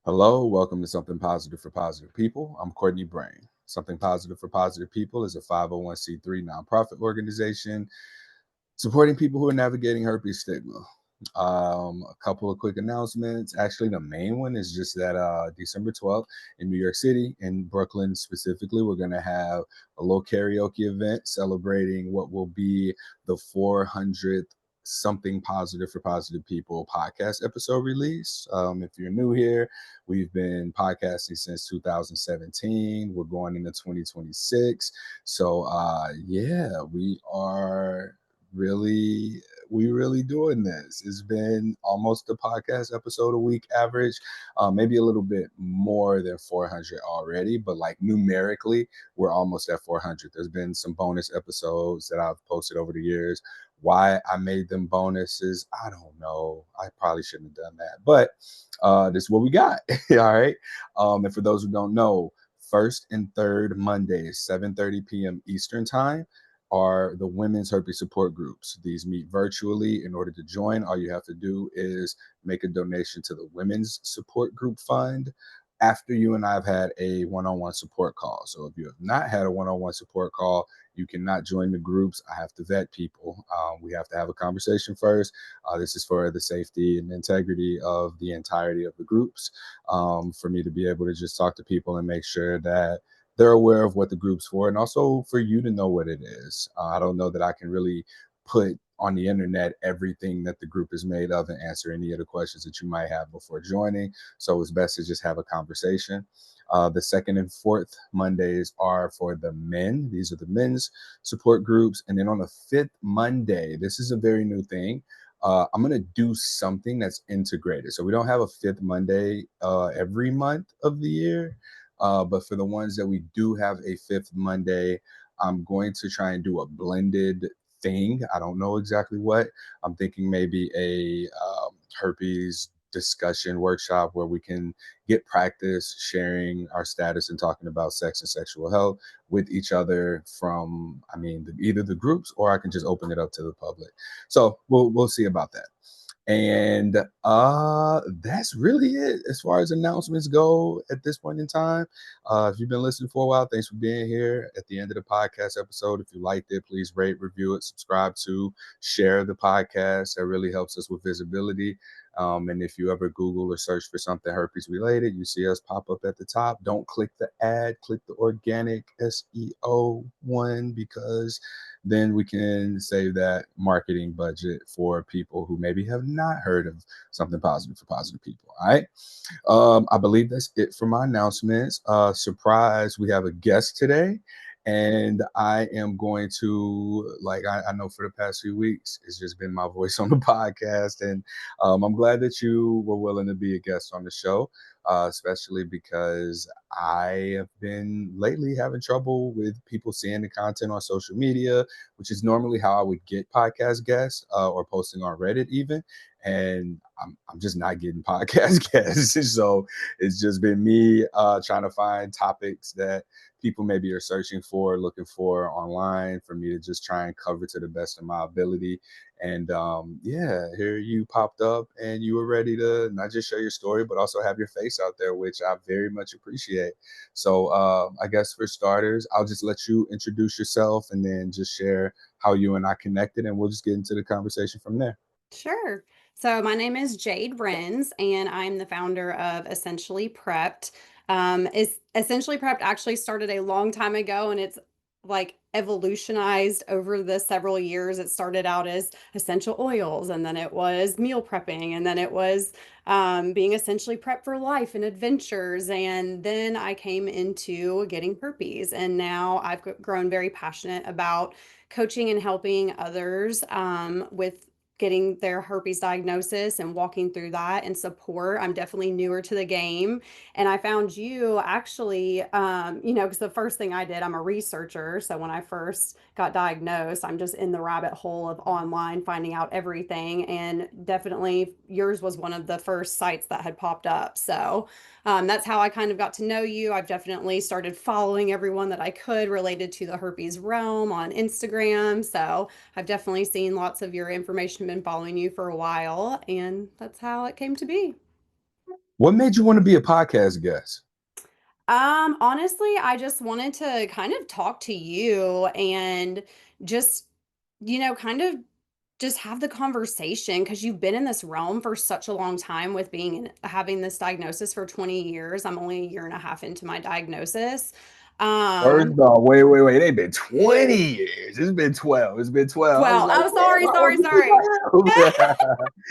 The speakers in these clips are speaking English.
Hello, welcome to Something Positive for Positive People. I'm Courtney Brain. Something Positive for Positive People is a 501c3 nonprofit organization supporting people who are navigating herpes stigma. A couple of quick announcements. Actually, the main one is just that December 12th in New York City, in Brooklyn specifically, we're going to have a little karaoke event celebrating what will be the 400th Something Positive for Positive People podcast episode release. If you're new here, we've been podcasting since 2017. We're going into 2026. So, yeah, really we really doing this. It's been almost a podcast episode a week average, maybe a little bit more than 400 already, but like numerically, we're almost at 400. There's been some bonus episodes that I've posted over the years. Why I made them bonuses, I don't know. I probably shouldn't have done that, but this is what we got. All right. And for those who don't know, first and third Mondays, 7:30 p.m. Eastern time are the women's herpes support groups. These meet virtually. In order to join, all you have to do is make a donation to the Women's Support Group Fund after you and I have had a one-on-one support call. So if you have not had a one-on-one support call, you cannot join the groups. I have to vet people. We have to have a conversation first. This is for the safety and integrity of the entirety of the groups, for me to be able to just talk to people and make sure that they're aware of what the group's for, and also for you to know what it is. I don't know that I can really put on the internet everything that the group is made of and answer any of the questions that you might have before joining. So it's best to just have a conversation. The second and fourth Mondays are for the men. These are the men's support groups. And then on the fifth Monday, this is a very new thing. I'm going to do something that's integrated. So we don't have a fifth Monday every month of the year. But for the ones that we do have a fifth Monday, I'm going to try and do a blended thing. I don't know exactly what. I'm thinking maybe a herpes discussion workshop where we can get practice sharing our status and talking about sex and sexual health with each other from, either the groups, or I can just open it up to the public. So we'll see about that. And that's really it as far as announcements go at this point in time. If you've been listening for a while, thanks for being here. At the end of the podcast episode, if you liked it, please rate, review it, subscribe to, share the podcast. That really helps us with visibility. And if you ever Google or search for something herpes related, you see us pop up at the top. Don't click the ad, click the organic SEO one, because then we can save that marketing budget for people who maybe have not heard of Something Positive for Positive People. All right. I believe that's it for my announcements. Surprise, we have a guest today. And I am going to, I know for the past few weeks, it's just been my voice on the podcast. And I'm glad that you were willing to be a guest on the show, especially because I have been lately having trouble with people seeing the content on social media, which is normally how I would get podcast guests, or posting on Reddit even. And I'm just not getting podcast guests. So it's just been me trying to find topics that people maybe are searching for, looking for online, for me to just try and cover to the best of my ability. And yeah, here you popped up and you were ready to not just share your story, but also have your face out there, which I very much appreciate. So I guess for starters, I'll just let you introduce yourself and then just share how you and I connected, and we'll just get into the conversation from there. Sure. So my name is Jade Renz, and I'm the founder of Essentially Prepped. Is Essentially Prepped actually started a long time ago, and it's like evolutionized over the several years. It started out as essential oils, and then it was meal prepping, and then it was being essentially prepped for life and adventures. And then I came into getting herpes, and now I've grown very passionate about coaching and helping others with getting their herpes diagnosis and walking through that and support. I'm definitely newer to the game. And I found you actually, because the first thing I did, I'm a researcher. So when I first got diagnosed, I'm just in the rabbit hole of online finding out everything. And definitely yours was one of the first sites that had popped up. So that's how I kind of got to know you. I've definitely started following everyone that I could related to the herpes realm on Instagram. So I've definitely seen lots of your information, been following you for a while, and that's how it came to be. What made you want to be a podcast guest? Honestly, I just wanted to kind of talk to you and just, kind of just have the conversation because you've been in this realm for such a long time with having this diagnosis for 20 years. I'm only a year and a half into my diagnosis. Um, First off, wait. It ain't been 20 years. It's been 12. It's been 12. I was 12. like, Oh, damn, sorry, how old sorry, you think sorry.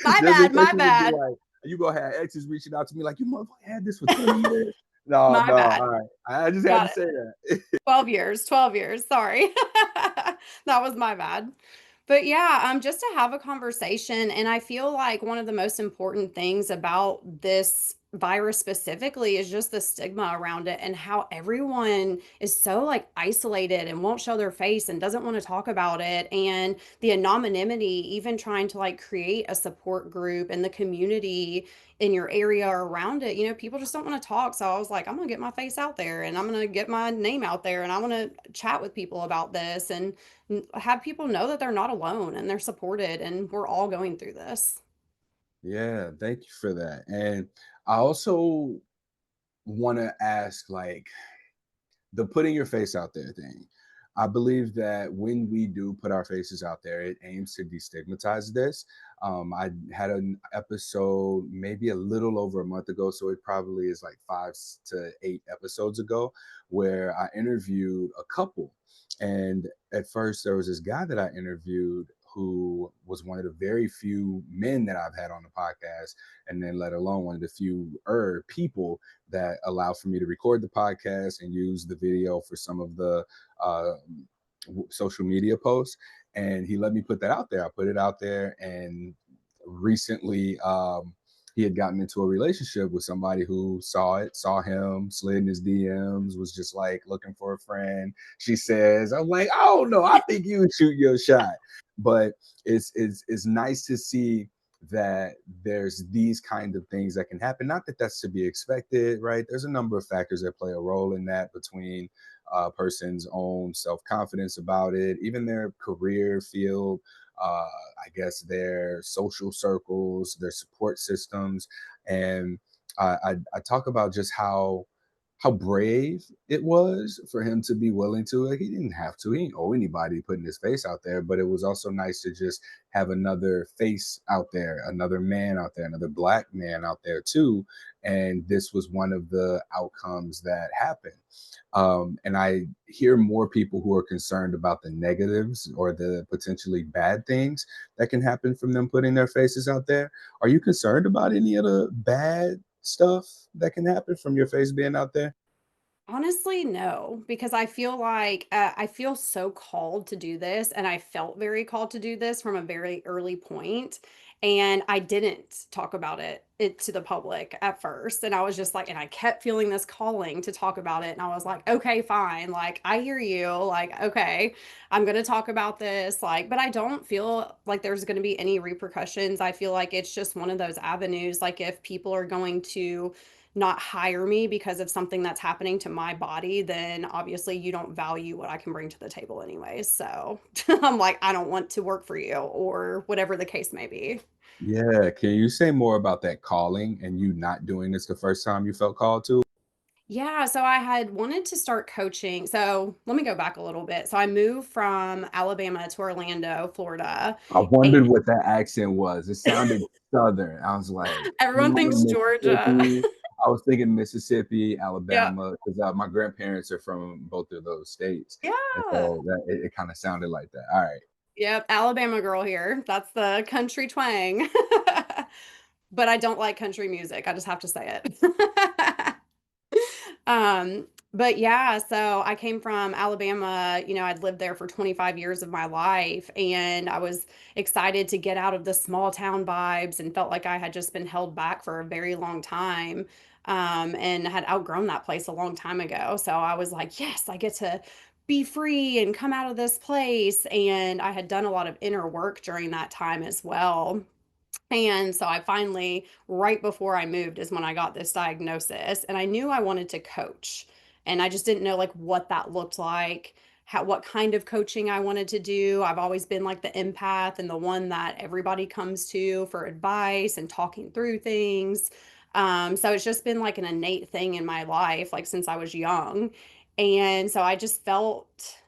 I am? My Just in bad, case my you would be bad, like, you gonna have exes reaching out to me like, you motherfucker had this for 20 years. No, my no, bad. all right. I just had to Got it. say that. 12 years, 12 years. Sorry. That was my bad. But yeah, just to have a conversation. And I feel like one of the most important things about this virus specifically is just the stigma around it and how everyone is so like isolated and won't show their face and doesn't want to talk about it. And the anonymity, even trying to like create a support group in the community in your area or around it, people just don't want to talk. So I was like, I'm going to get my face out there and I'm going to get my name out there and I want to chat with people about this and have people know that they're not alone and they're supported and we're all going through this. Yeah, thank you for that. And I also want to ask, like, the putting your face out there thing. I believe that when we do put our faces out there, it aims to destigmatize this. I had an episode maybe a little over a month ago, so it probably is like 5 to 8 episodes ago, where I interviewed a couple. And at first, there was this guy that I interviewed who was one of the very few men that I've had on the podcast, and then let alone one of the few people that allow for me to record the podcast and use the video for some of the uh, social media posts. And he let me put that out there. I put it out there, and recently he had gotten into a relationship with somebody who saw him, slid in his DMs, was just like looking for a friend. She says, I'm like, oh no, I think you would shoot your shot. But it's nice to see that there's these kind of things that can happen. Not that that's to be expected, right? There's a number of factors that play a role in that, between a person's own self-confidence about it, even their career field, I guess their social circles, their support systems. And I talk about just how brave it was for him to be willing to, like, he didn't have to, he didn't owe anybody putting his face out there, but it was also nice to just have another face out there, another man out there, another black man out there too. And this was one of the outcomes that happened. And I hear more people who are concerned about the negatives or the potentially bad things that can happen from them putting their faces out there. Are you concerned about any of the bad stuff that can happen from your face being out there? Honestly, no, because I feel like I feel so called to do this, and I felt very called to do this from a very early point, and I didn't talk about it to the public at first, and I was just like, and I kept feeling this calling to talk about it, and I was like, okay, fine, like I hear you, like okay, I'm gonna talk about this, like, but I don't feel like there's gonna be any repercussions. I feel like it's just one of those avenues, like if people are going to not hire me because of something that's happening to my body, then obviously you don't value what I can bring to the table anyways. So I'm like, I don't want to work for you or whatever the case may be. Yeah, can you say more about that calling and you not doing this the first time you felt called to? Yeah, so I had wanted to start coaching. So let me go back a little bit. So I moved from Alabama to Orlando, Florida. I And wondered what that accent was. It sounded southern. I was like, everyone maybe thinks Georgia. Mississippi. I was thinking Mississippi, Yeah. Alabama, because my grandparents are from both of those states, and Yeah. so that it kind of sounded like that. All right. Yep. Alabama girl here. That's the country twang. But I don't like country music. I just have to say it. But yeah, so I came from Alabama, I'd lived there for 25 years of my life, and I was excited to get out of the small town vibes and felt like I had just been held back for a very long time. And had outgrown that place a long time ago. So I was like, yes, I get to be free and come out of this place. And I had done a lot of inner work during that time as well. And so I finally, right before I moved, is when I got this diagnosis. And I knew I wanted to coach. And I just didn't know like what that looked like, what kind of coaching I wanted to do. I've always been like the empath and the one that everybody comes to for advice and talking through things. So it's just been like an innate thing in my life, like since I was young. And so I just felt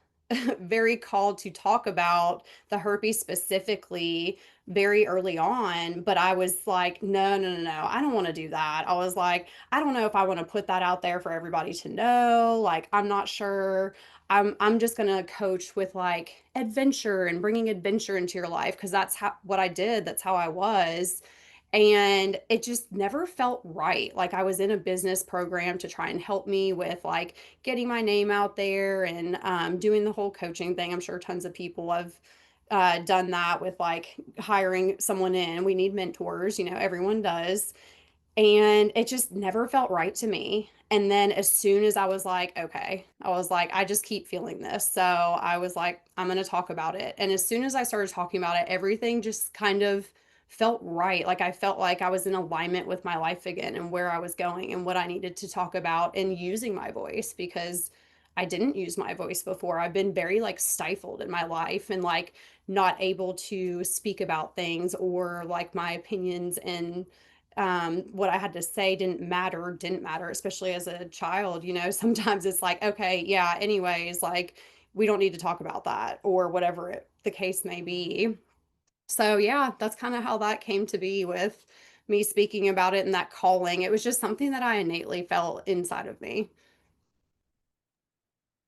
very called to talk about the herpes specifically very early on. But I was like, no, no, no, no, I don't want to do that. I was like, I don't know if I want to put that out there for everybody to know. Like, I'm not sure. I'm just gonna coach with like adventure and bringing adventure into your life because that's how what I did. That's how I was. And it just never felt right. Like I was in a business program to try and help me with like getting my name out there and doing the whole coaching thing. I'm sure tons of people have done that with like hiring someone in. We need mentors, everyone does. And it just never felt right to me. And then as soon as I was like, okay, I was like, I just keep feeling this. So I was like, I'm going to talk about it. And as soon as I started talking about it, everything just kind of felt right. Like I felt like I was in alignment with my life again and where I was going and what I needed to talk about and using my voice because I didn't use my voice before. I've been very like stifled in my life and like not able to speak about things or like my opinions and what I had to say didn't matter, especially as a child. Sometimes it's like, okay, yeah, anyways, like we don't need to talk about that or whatever the case may be. So, yeah, that's kind of how that came to be with me speaking about it and that calling. It was just something that I innately felt inside of me.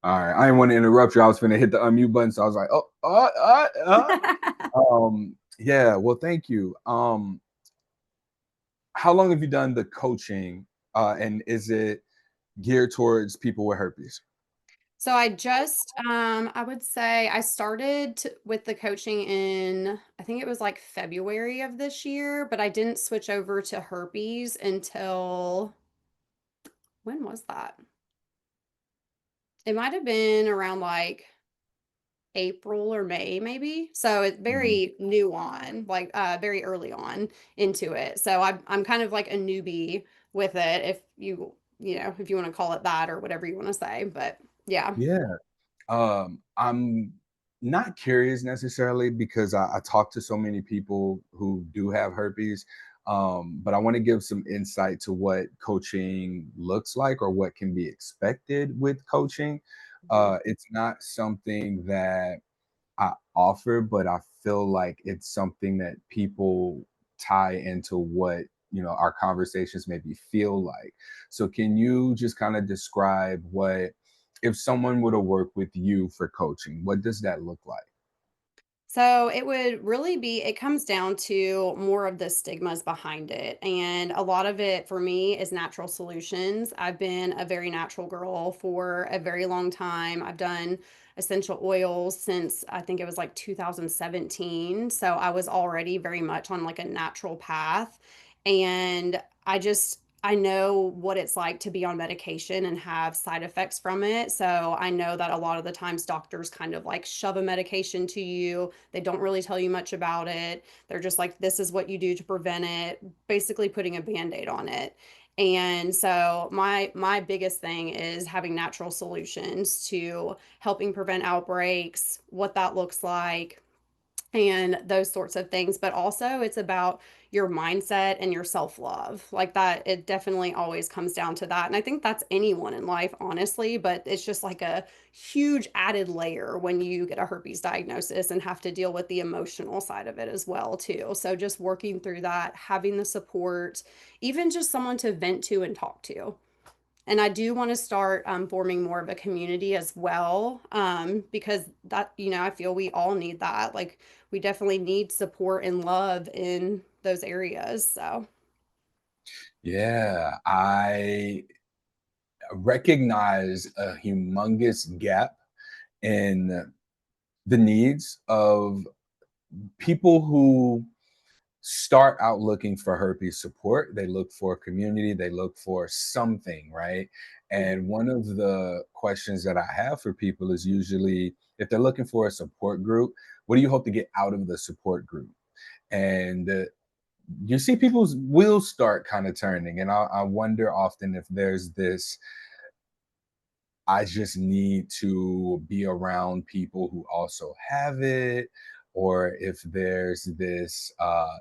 All right, I didn't want to interrupt you. I was going to hit the unmute button, so I was like, oh, yeah. Well, thank you. How long have you done the coaching, and is it geared towards people with herpes? So I would say I started with the coaching in, I think it was like February of this year, but I didn't switch over to herpes until, when was that? It might have been around like April or May, maybe. So it's Mhm. very new on, like very early on into it. So I'm kind of like a newbie with it, if you want to call it that or whatever you want to say. But yeah. Yeah. I'm not curious necessarily because I talk to so many people who do have herpes, but I want to give some insight to what coaching looks like or what can be expected with coaching. Mhm. It's not something that I offer, but I feel like it's something that people tie into what our conversations maybe feel like. So can you just kind of describe what if someone were to work with you for coaching, what does that look like? So it would really be, it comes down to more of the stigmas behind it. And a lot of it for me is natural solutions. I've been a very natural girl for a very long time. I've done essential oils since I think it was like 2017. So I was already very much on like a natural path. And I know what it's like to be on medication and have side effects from it. So I know that a lot of the times doctors kind of like shove a medication to you. They don't really tell you much about it. They're just like, this is what you do to prevent it, basically putting a band-aid on it. And so my biggest thing is having natural solutions to helping prevent outbreaks, what that looks like, and those sorts of things. But also, it's about your mindset and your self love. Like that, it definitely always comes down to that. And I think that's anyone in life, honestly, but it's just like a huge added layer when you get a herpes diagnosis and have to deal with the emotional side of it as well, too. So just working through that, having the support, even just someone to vent to and talk to. And I do want to start forming more of a community as well, because I feel we all need that. Like, we definitely need support and love in those areas. So, Yeah, I recognize a humongous gap in the needs of people who start out looking for herpes support. They look for community, they look for something, right? And one of the questions that I have for people is usually if they're looking for a support group, what do you hope to get out of the support group? And you see people's wheels start kind of turning. And I wonder often if there's this I just need to be around people who also have it, or if there's this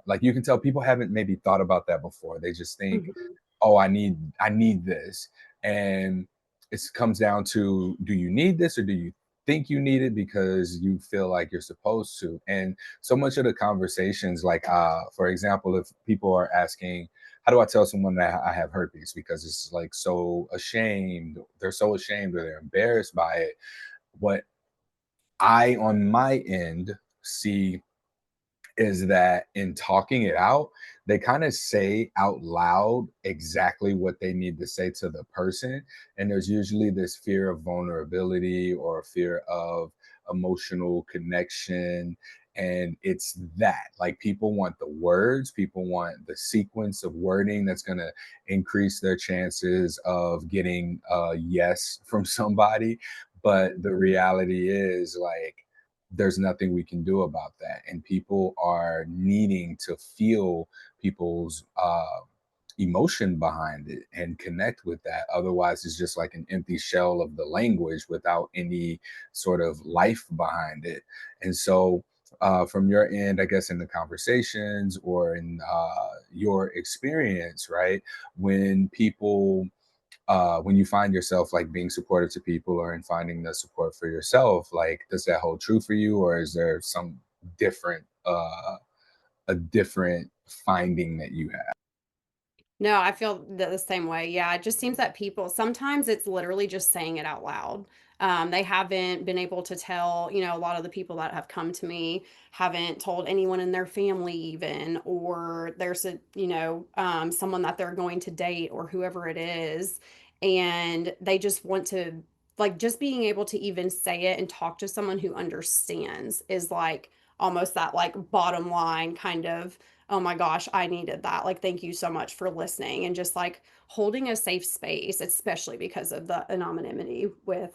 like you can tell people haven't maybe thought about that before. They just think mhm. oh, I need this. And it comes down to, do you need this or do you think you need it because you feel like you're supposed to? And so much of the conversations, like for example, if people are asking, how do I tell someone that I have herpes? Because it's like so ashamed, they're so ashamed or they're embarrassed by it. What I on my end see is that in talking it out, they kind of say out loud exactly what they need to say to the person. And there's usually this fear of vulnerability or fear of emotional connection. And it's that, like, people want the words, people want the sequence of wording that's going to increase their chances of getting a yes from somebody. But the reality is, like, there's nothing we can do about that. And people are needing to feel people's emotion behind it and connect with that. Otherwise, it's just like an empty shell of the language without any sort of life behind it. And so, from your end, I guess, in the conversations or in your experience, right, when people when you find yourself like being supportive to people or in finding the support for yourself, like, does that hold true for you, or is there some different a different finding that you have? No, I feel the same way. Yeah, it just seems that people sometimes it's literally just saying it out loud. They haven't been able to tell, a lot of the people that have come to me haven't told anyone in their family, even, or there's someone that they're going to date or whoever it is. And they just want to, like, just being able to even say it and talk to someone who understands is like almost that, like, bottom line kind of, oh my gosh, I needed that. Like, thank you so much for listening and just like holding a safe space, especially because of the anonymity with,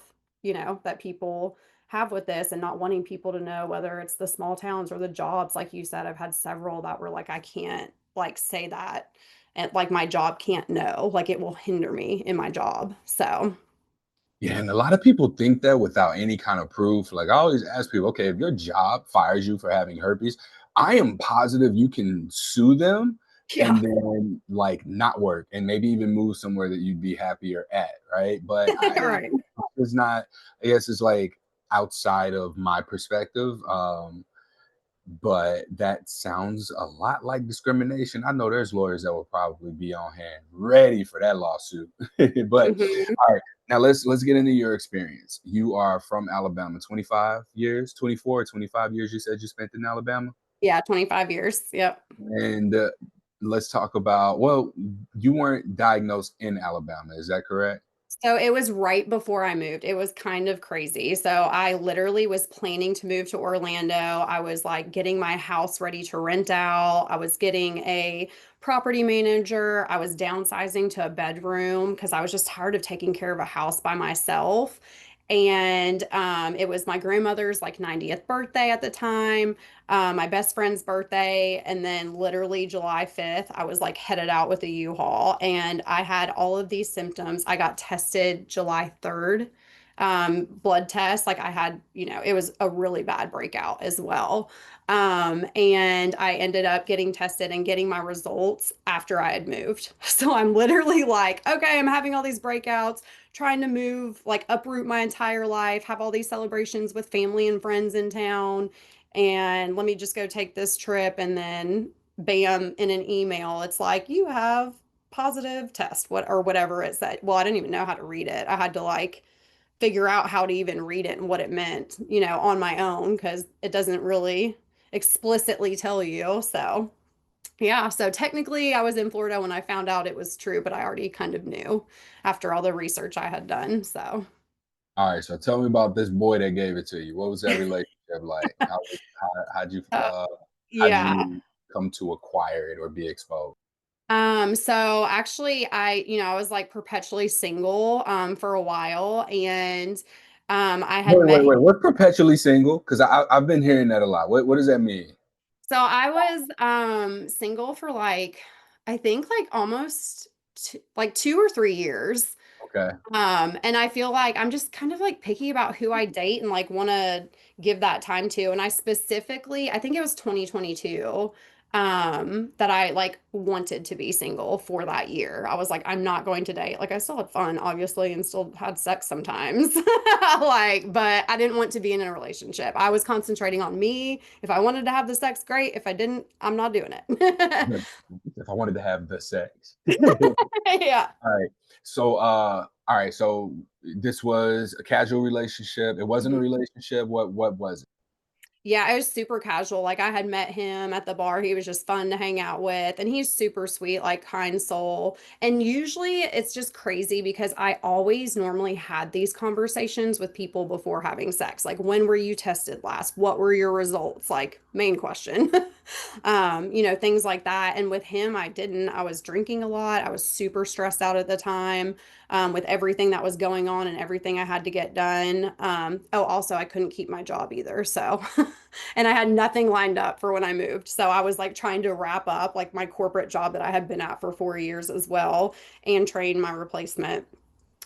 that people have with this and not wanting people to know whether it's the small towns or the jobs. Like you said, I've had several that were like, I can't like say that. And like my job can't know, like it will hinder me in my job. So, Yeah, and a lot of people think that without any kind of proof. Like, I always ask people, okay, if your job fires you for having herpes, I am positive you can sue them yeah, and then like not work and maybe even move somewhere that you'd be happier at, right? But right. it's not, I guess it's like outside of my perspective. But that sounds a lot like discrimination. I know there's lawyers that will probably be on hand ready for that lawsuit. But Hmm. all right, now let's get into your experience. You are from Alabama, 25 years, 24, 25 years you said you spent in Alabama. Yeah, 25 years. Yep. And let's talk about, well, you weren't diagnosed in Alabama, is that correct? So it was right before I moved. It was kind of crazy. So I literally was planning to move to Orlando. I was like getting my house ready to rent out. I was getting a property manager. I was downsizing to a bedroom because I was just tired of taking care of a house by myself. And it was my grandmother's like 90th birthday at the time, my best friend's birthday, and then literally July 5th, I was like headed out with a U-Haul and I had all of these symptoms. I got tested July 3rd, blood test. Like I had, it was a really bad breakout as well. And I ended up getting tested and getting my results after I had moved. So I'm literally like, okay, I'm having all these breakouts, trying to move, like uproot my entire life, have all these celebrations with family and friends in town. And let me just go take this trip. And then, bam, in an email, it's like, you have positive test, what or whatever it said. Well, I didn't even know how to read it. I had to like figure out how to even read it and what it meant, on my own because it doesn't really explicitly tell you. So, yeah, so technically I was in Florida when I found out it was true, but I already kind of knew after all the research I had done. So, All right, so tell me about this boy that gave it to you. What was that relationship like? uh, how'd yeah. you come to acquire it or be exposed? So actually I was like perpetually single for a while and I had Wait, wait, met. wait. What's perpetually single? Because I've been hearing that a lot. What does that mean? So I was single for like I think like almost like 2 or 3 years. Okay. And I feel like I'm just kind of like picky about who I date and like want to give that time to. And I specifically, I think it was 2022. that I like wanted to be single for that year. I was like, I'm not going to date. Like I still had fun, obviously, and still had sex sometimes. Like, but I didn't want to be in a relationship. I was concentrating on me. If I wanted to have the sex, great. If I didn't, I'm not doing it. If I wanted to have the sex. All Yeah. right. All right. So this was a casual relationship. It wasn't a relationship. What was it? Yeah, it was super casual. Like I had met him at the bar. He was just fun to hang out with, and he's super sweet, like kind soul. And usually it's just crazy because I always normally had these conversations with people before having sex. Like, when were you tested last? What were your results? Like, main question. Things like that. And with him, I didn't. I was drinking a lot. I was super stressed out at the time, with everything that was going on and everything I had to get done. Also, I couldn't keep my job either. So, and I had nothing lined up for when I moved. So I was like trying to wrap up like my corporate job that I had been at for 4 years as well and train my replacement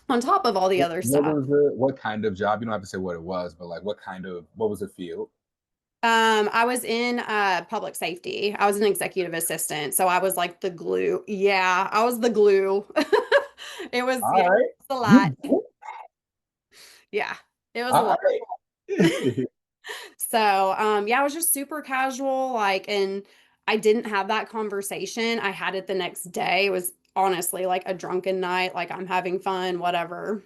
on top of all the other What stuff. was the what kind of job? You don't have to say what it was, but like what was the field? I was in public safety. I was an executive assistant, so I was like the glue. Yeah, I was the glue. It was, yeah, All right. it was a lot. You did. Yeah, it was a All lot. right. So, yeah, I was just super casual, like, and I didn't have that conversation. I had it the next day. It was honestly like a drunken night, like I'm having fun, whatever.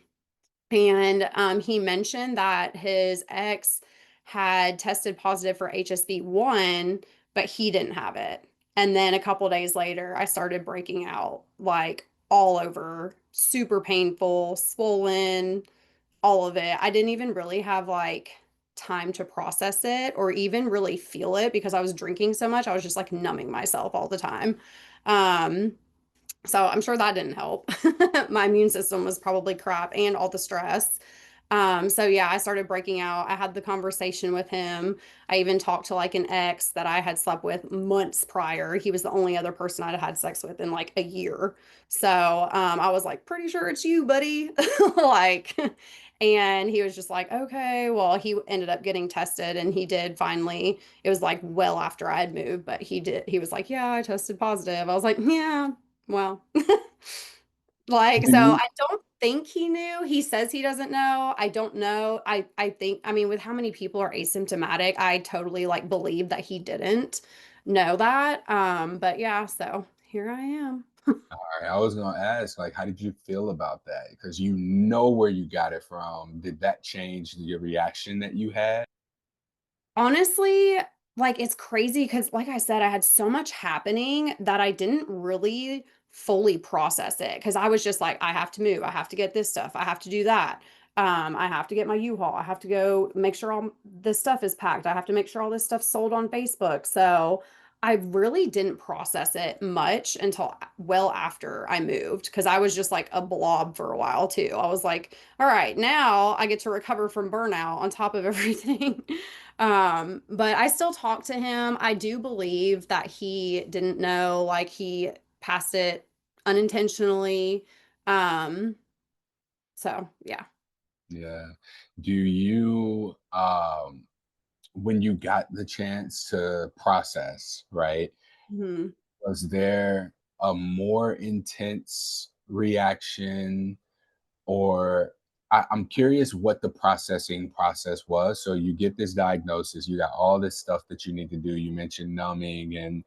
And he mentioned that his ex had tested positive for HSV1, but he didn't have it. And then a couple days later, I started breaking out like all over, super painful, swollen, all of it. I didn't even really have like time to process it or even really feel it because I was drinking so much. I was just like numbing myself all the time. Um, so I'm sure that didn't help. My immune system was probably crap and all the stress. So yeah, I started breaking out. I had the conversation with him. I even talked to like an ex that I had slept with months prior. He was the only other person I'd had sex with in like a year. So I was like, pretty sure it's you, buddy. Like, and he was just like, okay, well, he ended up getting tested and he did finally. It was like well after I had moved, but he was like, yeah, I tested positive. I was like, yeah, well, like, Do so you I don't think he knew. He says he doesn't know. I don't know. I think, I mean, with how many people are asymptomatic, I totally like believe that he didn't know that. But yeah, so here I am. all right, I was gonna ask, like, how did you feel about that? Because you know where you got it from. Did that change your reaction that you had? Honestly, like it's crazy because, like I said, I had so much happening that I didn't really fully process it because I was just like, I have to move, I have to get this stuff, I have to do that. I have to get my U-Haul, I have to go make sure all this stuff is packed, I have to make sure all this stuff's sold on Facebook. So I really didn't process it much until well after I moved because I was just like a blob for a while too. I was like, all right, now I get to recover from burnout on top of everything. But I still talk to him. I do believe that he didn't know, like he passed it unintentionally. Um, so yeah. Yeah. Do you when you got the chance to process, right? Mhm. Was there a more intense reaction or I'm curious what the processing process was. So you get this diagnosis, you got all this stuff that you need to do. You mentioned numbing, and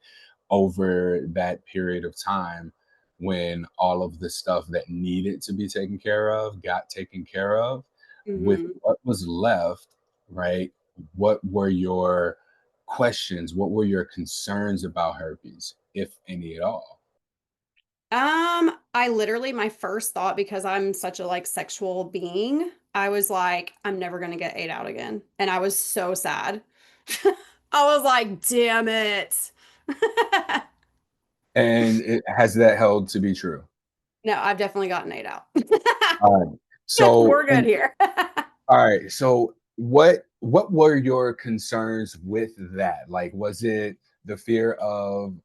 over that period of time, when all of the stuff that needed to be taken care of got taken care of, with Mhm. what was left, right? What were your questions? What were your concerns about herpes, if any at all? I literally my first thought because I'm such a like sexual being, I was like, I'm never gonna get ate out again. And I was so sad. I was like, damn it. And has that held to be true? No, I've definitely gotten ate out. All right. So, We're good here. all right. So what were your concerns with that? Like, was it the fear of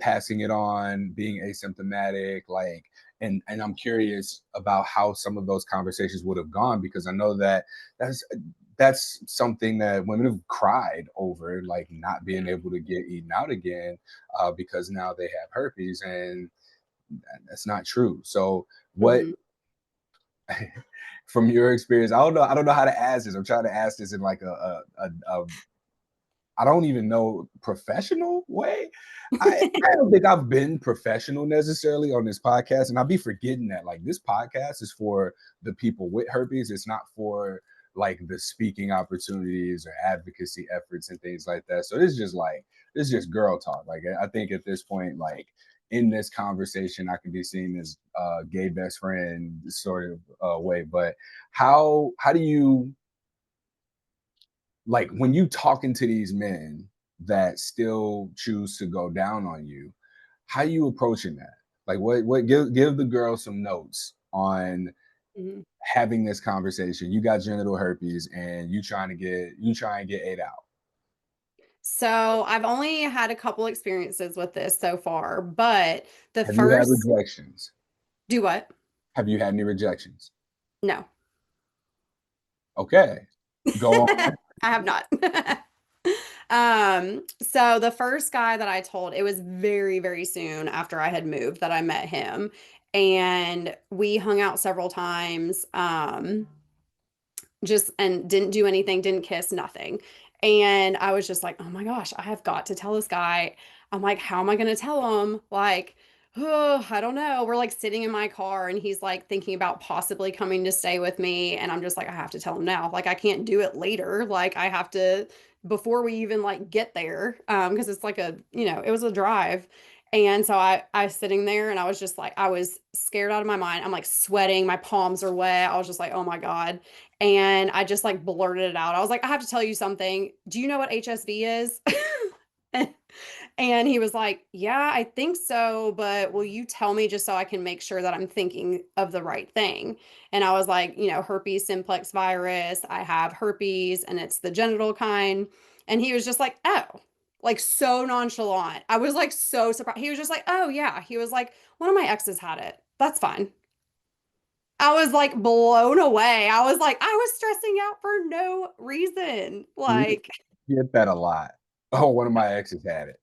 passing it on, being asymptomatic? Like, and I'm curious about how some of those conversations would have gone because I know that that's that's something that women have cried over, like not being able to get eaten out again because now they have herpes, and that's not true. So, what Mhm. from your experience? I don't know how to ask this. I'm trying to ask this in like a I don't even know professional way. I don't think I've been professional necessarily on this podcast, and I'll be forgetting that like this podcast is for the people with herpes. It's not for like the speaking opportunities or advocacy efforts and things like that. So it's just girl talk. Like I think at this point, like in this conversation, I can be seen as gay best friend sort of way. But how do you like when you talking to these men that still choose to go down on you, how you approaching that? Like what give the girl some notes on Mhm. having this conversation. You got genital herpes and you try and get ate out. So I've only had a couple experiences with this so far, but the Have you had first rejections? do what? Have you had any rejections? No. Okay. Go on. I have not. So the first guy that I told, it was very, very soon after I had moved that I met him. And we hung out several times. Just and didn't do anything, didn't kiss, nothing. And I was just like, oh my gosh, I have got to tell this guy. I'm like, how am I going to tell him? Like, oh, I don't know. We're like sitting in my car and he's like thinking about possibly coming to stay with me. And I'm just like, I have to tell him now. Like, I can't do it later. Like, I have to before we even like get there. Because it's like it was a drive. And so I was sitting there and I was just like, I was scared out of my mind. I'm like sweating, my palms are wet. I was just like, oh my God. And I just like blurted it out. I was like, I have to tell you something. Do you know what HSV is? And he was like, yeah, I think so, but will you tell me just so I can make sure that I'm thinking of the right thing? And I was like, herpes simplex virus. I have herpes and it's the genital kind. And he was just like, oh, like so nonchalant. I was like so surprised. He was just like, oh, yeah. He was like, one of my exes had it. That's fine. I was like blown away. I was like, I was stressing out for no reason. We Like, get that a lot. Oh, one of my exes had it.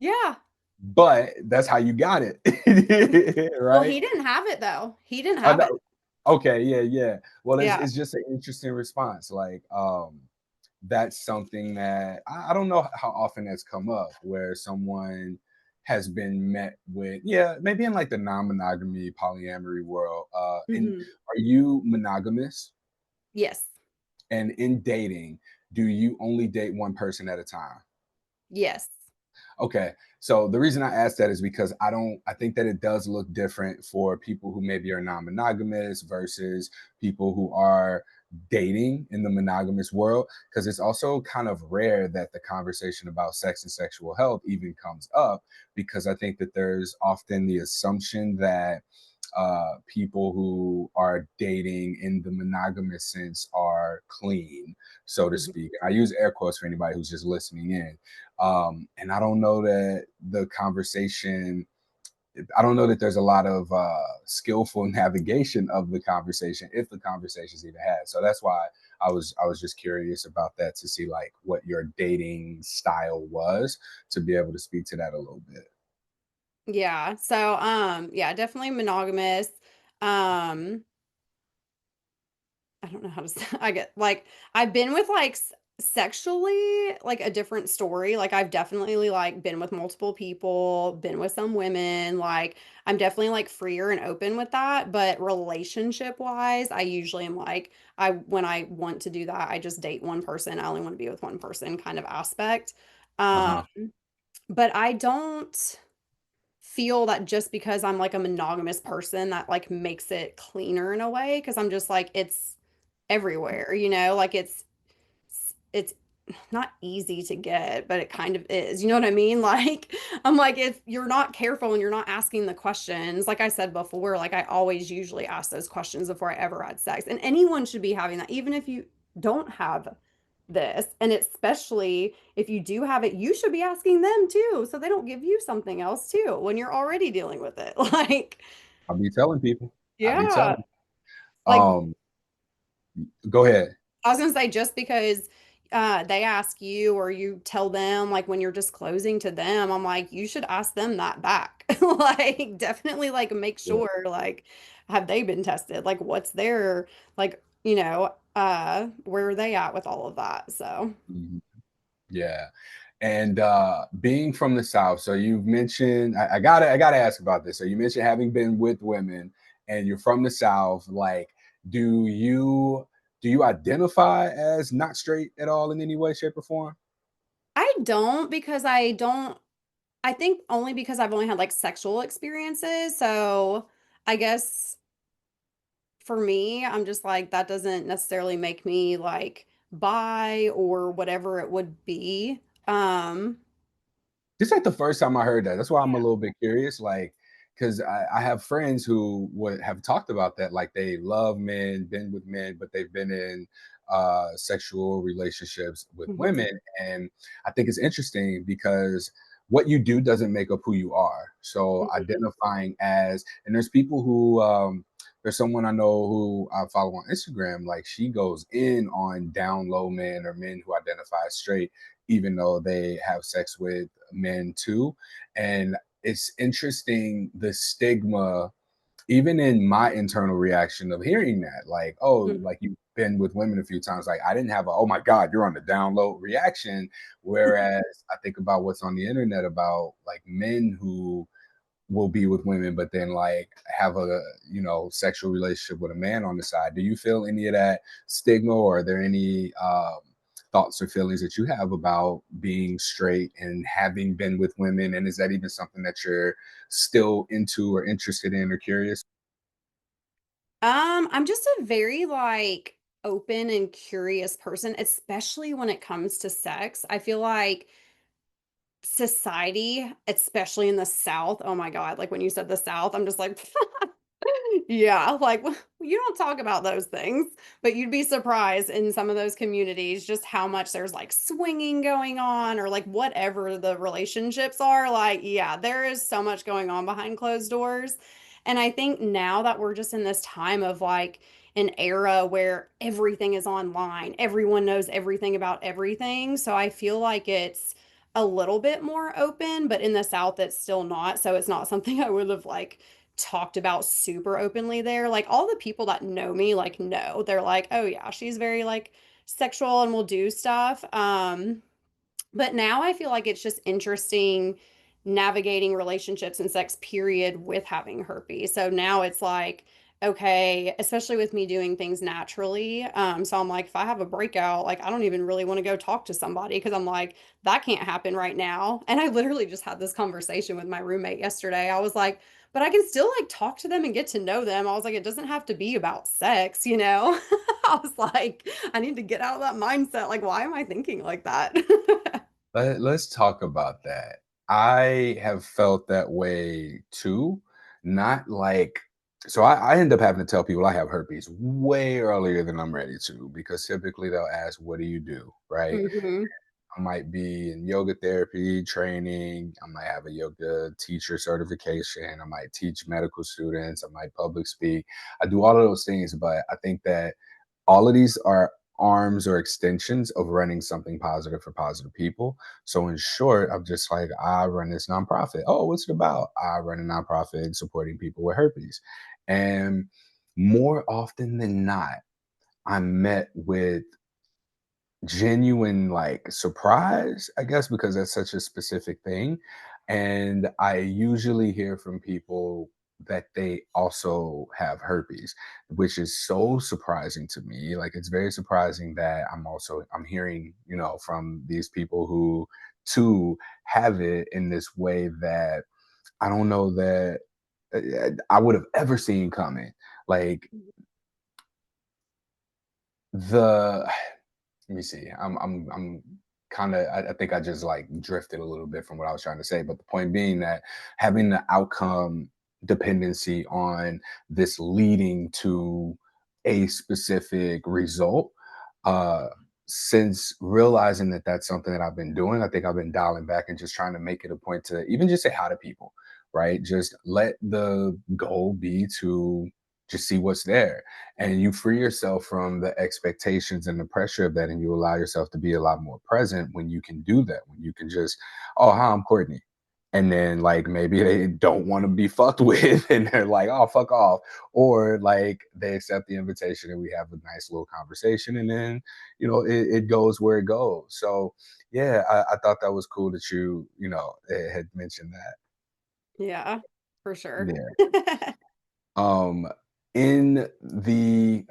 yeah. But that's how you got it. Well, Right? he didn't have it though. He didn't I have it. know. Okay, yeah, yeah. Well, Yeah. it's just an interesting response. Like, that's something that I don't know how often that's come up where someone has been met with, yeah, maybe in like the non-monogamy polyamory world. And Mhm. are you monogamous? Yes. And in dating, do you only date one person at a time? Yes. Okay. So the reason I ask that is because I think that it does look different for people who maybe are non-monogamous versus people who are dating in the monogamous world, because it's also kind of rare that the conversation about sex and sexual health even comes up, because I think that there's often the assumption that people who are dating in the monogamous sense are clean, so to Mhm. speak. I use air quotes for anybody who's just listening in. And I don't know that the conversation, I don't know that there's a lot of skillful navigation of the conversation if the conversation's even had. So that's why I was just curious about that to see like what your dating style was to be able to speak to that a little bit. Yeah. So, yeah, definitely monogamous. Um, I don't know how to say I get like I've been with like sexually like a different story. Like I've definitely like been with multiple people, been with some women. Like I'm definitely like freer and open with that, but relationship wise, I usually am like I when I want to do that, I just date one person. I only want to be with one person kind of aspect. Um, Uh-huh. but I don't feel that just because I'm like a monogamous person that like makes it cleaner in a way because I'm just like it's everywhere, like it's not easy to get, but it kind of is. You know what I mean? Like I'm like if you're not careful and you're not asking the questions, like I said before, like I always usually ask those questions before I ever had sex. And anyone should be having that even if you don't have this. And especially if you do have it, you should be asking them too, so they don't give you something else too when you're already dealing with it. Like, I'll be telling people. I'll be yeah. telling. Like Um, Go ahead. I was gonna say just because they ask you or you tell them like when you're disclosing to them, I'm like, you should ask them that back. Like definitely like make Yeah. sure like have they been tested? Like what's their like, you know, where are they at with all of that? So Mhm. Yeah. And being from the South, so you've mentioned I gotta ask about this. So you mentioned having been with women and you're from the South, like do you do you identify as not straight at all in any way, shape, or form? I don't because I think only because I've only had like sexual experiences. So I guess for me, I'm just like, that doesn't necessarily make me like bi or whatever it would be. This ain't the first time I heard that. That's why I'm a Yeah. little bit curious, like, because I have friends who would have talked about that, like they love men, been with men, but they've been in sexual relationships with Mhm. women, and I think it's interesting because what you do doesn't make up who you are. So Mhm. identifying as, and there's people who there's someone I know who I follow on Instagram, like she goes in on down low men or men who identify as straight, even though they have sex with men too. And it's interesting the stigma, even in my internal reaction of hearing that, like, oh, Mhm. like you've been with women a few times. Like I didn't have a, oh my God, you're on the download reaction. Whereas I think about what's on the internet about like men who will be with women, but then like have a sexual relationship with a man on the side. Do you feel any of that stigma, or are there any thoughts or feelings that you have about being straight and having been with women? And is that even something that you're still into or interested in or curious? I'm just a very like open and curious person, especially when it comes to sex. I feel like society, especially in the South, oh my God, like when you said the South, I'm just like, yeah, like you don't talk about those things, but you'd be surprised in some of those communities just how much there's like swinging going on or like whatever the relationships are. Like, yeah, there is so much going on behind closed doors. And I think now that we're just in this time of like an era where everything is online, everyone knows everything about everything. So I feel like it's a little bit more open, but in the South, it's still not. So it's not something I would have like talked about super openly there. Like all the people that know me, like, know, they're like, oh yeah, she's very like sexual and will do stuff. But now I feel like it's just interesting navigating relationships and sex, period, with having herpes. So now it's like, okay, especially with me doing things naturally. So I'm like, if I have a breakout, like I don't even really want to go talk to somebody because I'm like, that can't happen right now. And I literally just had this conversation with my roommate yesterday. I was like, but I can still like talk to them and get to know them. I was like, it doesn't have to be about sex, you know? I was like, I need to get out of that mindset. Like, why am I thinking like that? Let's talk about that. I have felt that way too. Not like, so I end up having to tell people I have herpes way earlier than I'm ready to, because typically they'll ask, what do you do? Right. Mhm. I might be in yoga therapy training. I might have a yoga teacher certification. I might teach medical students. I might public speak. I do all of those things, but I think that all of these are arms or extensions of running something positive for positive people. So in short, I'm just like, I run this nonprofit. Oh, what's it about? I run a nonprofit supporting people with herpes. And more often than not, I'm met with genuine like surprise, I guess, because that's such a specific thing. And I usually hear from people that they also have herpes, which is so surprising to me. Like it's very surprising that I'm hearing, from these people who too have it in this way that I don't know that I would have ever seen coming. Like the let me see. I'm kind of. I think I just like drifted a little bit from what I was trying to say. But the point being that having the outcome dependency on this leading to a specific result. Uh, since realizing that that's something that I've been doing, I think I've been dialing back and just trying to make it a point to even just say hi to people, right? Just let the goal be to just see what's there. And you free yourself from the expectations and the pressure of that. And you allow yourself to be a lot more present when you can do that, when you can just, oh, hi, I'm Courtney. And then like maybe they don't want to be fucked with and they're like, oh, fuck off. Or like they accept the invitation and we have a nice little conversation and then, it goes where it goes. So yeah, I thought that was cool that had mentioned that. Yeah, for sure. Yeah. Um, in the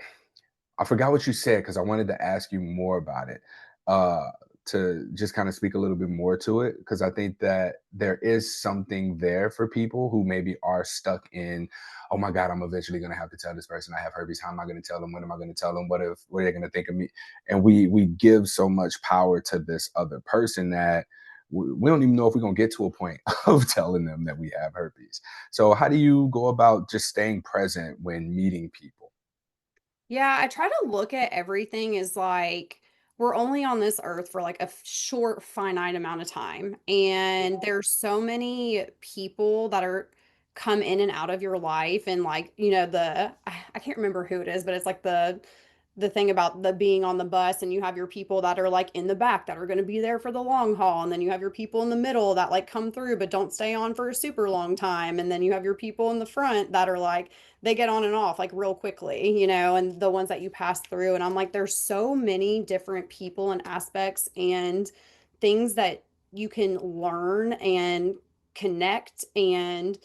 I forgot what you said because I wanted to ask you more about it. Uh, to just kind of speak a little bit more to it, because I think that there is something there for people who maybe are stuck in, oh my God, I'm eventually gonna have to tell this person I have herpes. How am I gonna tell them? When am I gonna tell them? What are they gonna think of me? And we give so much power to this other person that we don't even know if we're gonna get to a point of telling them that we have herpes. So how do you go about just staying present when meeting people? Yeah, I try to look at everything as like we're only on this earth for like a short, finite amount of time. And there's so many people that are come in and out of your life. And like, I can't remember who it is, but it's like the thing about the being on the bus and you have your people that are like in the back that are going to be there for the long haul, and then you have your people in the middle that like come through but don't stay on for a super long time, and then you have your people in the front that are like they get on and off like real quickly, and the ones that you pass through. And I'm like, there's so many different people and aspects and things that you can learn and connect and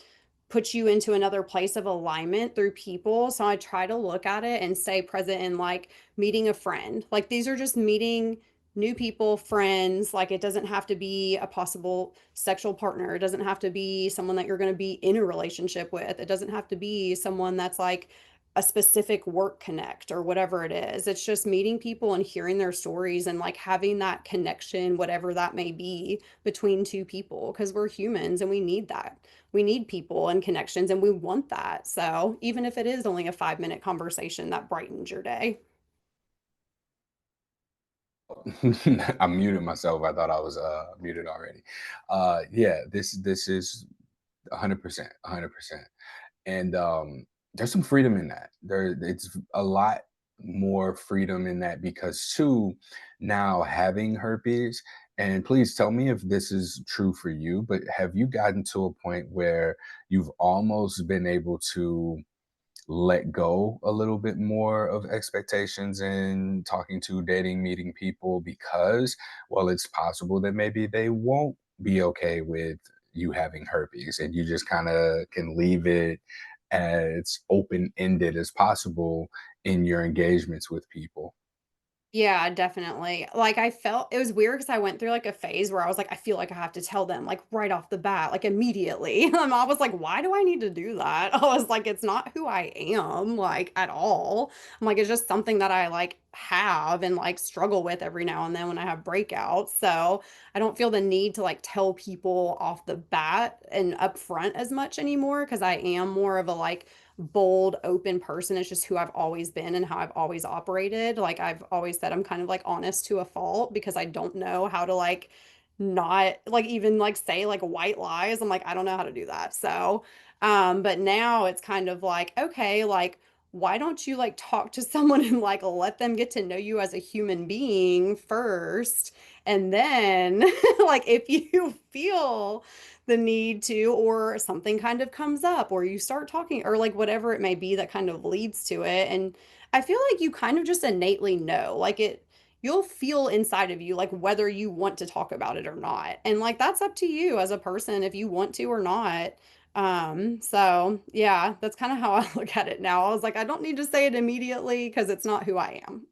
put you into another place of alignment through people. So I try to look at it and stay present in like meeting a friend. Like these are just meeting new people, friends. Like it doesn't have to be a possible sexual partner. It doesn't have to be someone that you're going to be in a relationship with. It doesn't have to be someone that's like a specific work connect or whatever it is. It's just meeting people and hearing their stories and like having that connection, whatever that may be, between two people, because we're humans and we need that. We need people and connections and we want that. So even if it is only a 5-minute conversation that brightens your day. I muted myself. I thought I was muted already. Yeah, this is 100%, 100%. And there's some freedom in that. It's a lot more freedom in that because too, now having herpes, and please tell me if this is true for you, but have you gotten to a point where you've almost been able to let go a little bit more of expectations in talking to, dating, meeting people because, well, it's possible that maybe they won't be okay with you having herpes and you just kind of can leave it as open ended as possible in your engagements with people. Yeah, definitely. Like I felt it was weird because I went through like a phase where I was like, I feel like I have to tell them like right off the bat, like immediately. My mom was like, why do I need to do that? I was like, it's not who I am, like at all. I'm like, it's just something that I like have and like struggle with every now and then when I have breakouts. So I don't feel the need to like tell people off the bat and upfront as much anymore because I am more of a like bold, open person. It's just who I've always been and how I've always operated. Like I've always said I'm kind of like honest to a fault because I don't know how to like not like even like say like white lies. I'm like, I don't know how to do that. So, but now it's kind of like, okay, like why don't you like talk to someone and like let them get to know you as a human being first? And then, like, if you feel the need to, or something kind of comes up, or you start talking, or like whatever it may be that kind of leads to it. And I feel like you kind of just innately know, like you'll feel inside of you, like whether you want to talk about it or not. And like that's up to you as a person if you want to or not. So yeah, that's kind of how I look at it now. I was like, I don't need to say it immediately because it's not who I am.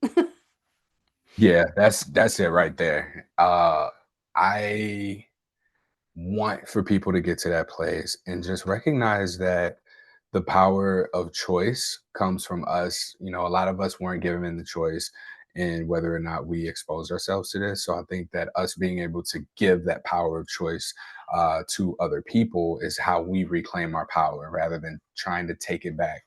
Yeah, that's it right there. I want for people to get to that place and just recognize that the power of choice comes from us. A lot of us weren't given the choice in whether or not we expose ourselves to this. So I think that us being able to give that power of choice to other people is how we reclaim our power rather than trying to take it back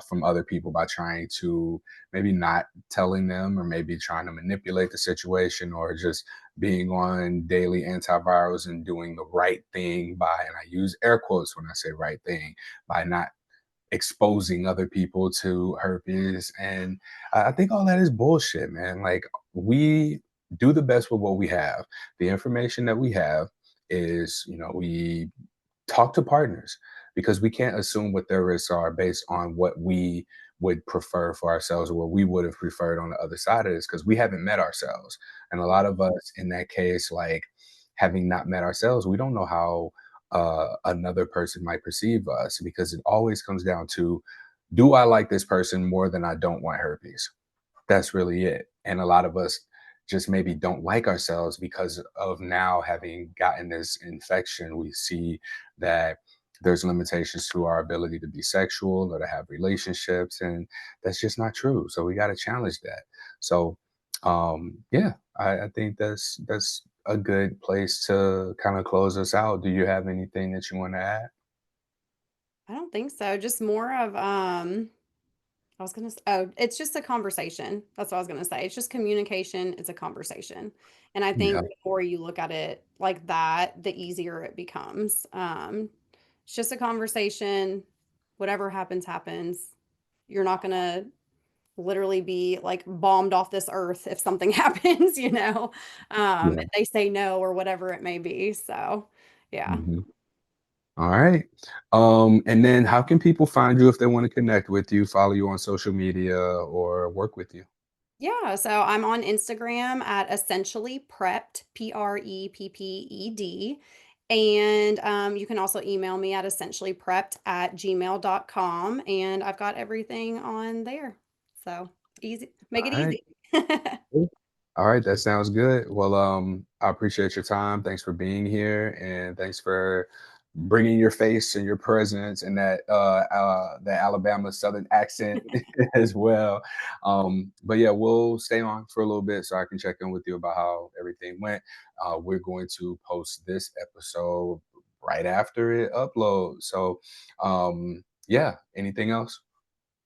from other people by trying to maybe not telling them or maybe trying to manipulate the situation or just being on daily antivirals and doing the right thing by, and I use air quotes when I say right thing, by not exposing other people to herpes. And I think all that is bullshit, man. Like, we do the best with what we have. The information that we have is, we talk to partners, because we can't assume what their risks are based on what we would prefer for ourselves, or what we would have preferred on the other side of this, because we haven't met ourselves. And a lot of us in that case, like, having not met ourselves, we don't know how another person might perceive us, because it always comes down to, do I like this person more than I don't want herpes? That's really it. And a lot of us just maybe don't like ourselves because of now having gotten this infection. We see that there's limitations to our ability to be sexual or to have relationships, and that's just not true. So we got to challenge that. So, yeah, I think that's a good place to kind of close us out. Do you have anything that you want to add? I don't think so. Just more of I was gonna oh, it's just a conversation. That's what I was gonna say. It's just communication. It's a conversation. And I Yeah, think the more you look at it like that, the easier it becomes. It's just a conversation. Whatever happens, happens. You're not gonna literally be like bombed off this earth if something happens, yeah. if they say no or whatever it may be. So yeah. Mhm. All right. And then how can people find you if they want to connect with you, follow you on social media, or work with you? Yeah, so I'm on Instagram at essentially prepped, prepped. And you can also email me at essentiallyprepped@gmail.com. And I've got everything on there. So easy, make it All right. easy. Cool. All right, that sounds good. Well, I appreciate your time. Thanks for being here, and thanks for bringing your face and your presence and that Alabama Southern accent as well. But yeah, we'll stay on for a little bit so I can check in with you about how everything went. We're going to post this episode right after it uploads. So, yeah. Anything else?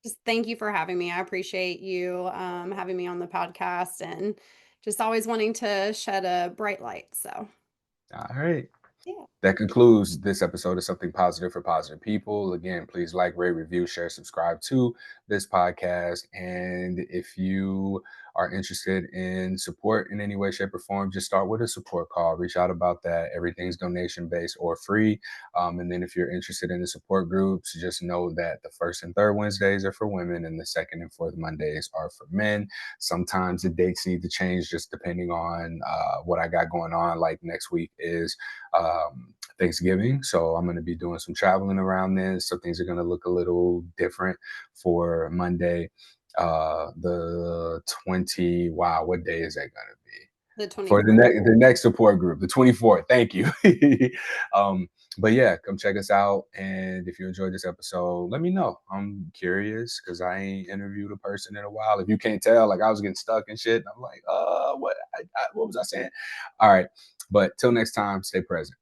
Just thank you for having me. I appreciate you having me on the podcast and just always wanting to shed a bright light. So, All right. yeah. That concludes this episode of Something Positive for Positive People. Again, please like, rate, review, share, subscribe to this podcast. And if you are interested in support in any way, shape, or form, just start with a support call. Reach out about that. Everything's donation based or free. And then if you're interested in the support groups, just know that the first and third Wednesdays are for women, and the second and fourth Mondays are for men. Sometimes the dates need to change just depending on what I got going on. Like next week is Thanksgiving. So I'm going to be doing some traveling around then. So things are going to look a little different for Monday. The 20, wow, what day is that going to be? The For 24th. the next support group, the 24th. Thank you. um, but yeah, come check us out. And if you enjoyed this episode, let me know. I'm curious because I ain't interviewed a person in a while. If you can't tell, like I was getting stuck and shit. And I'm like, what? What was I saying? All right. But till next time, stay present.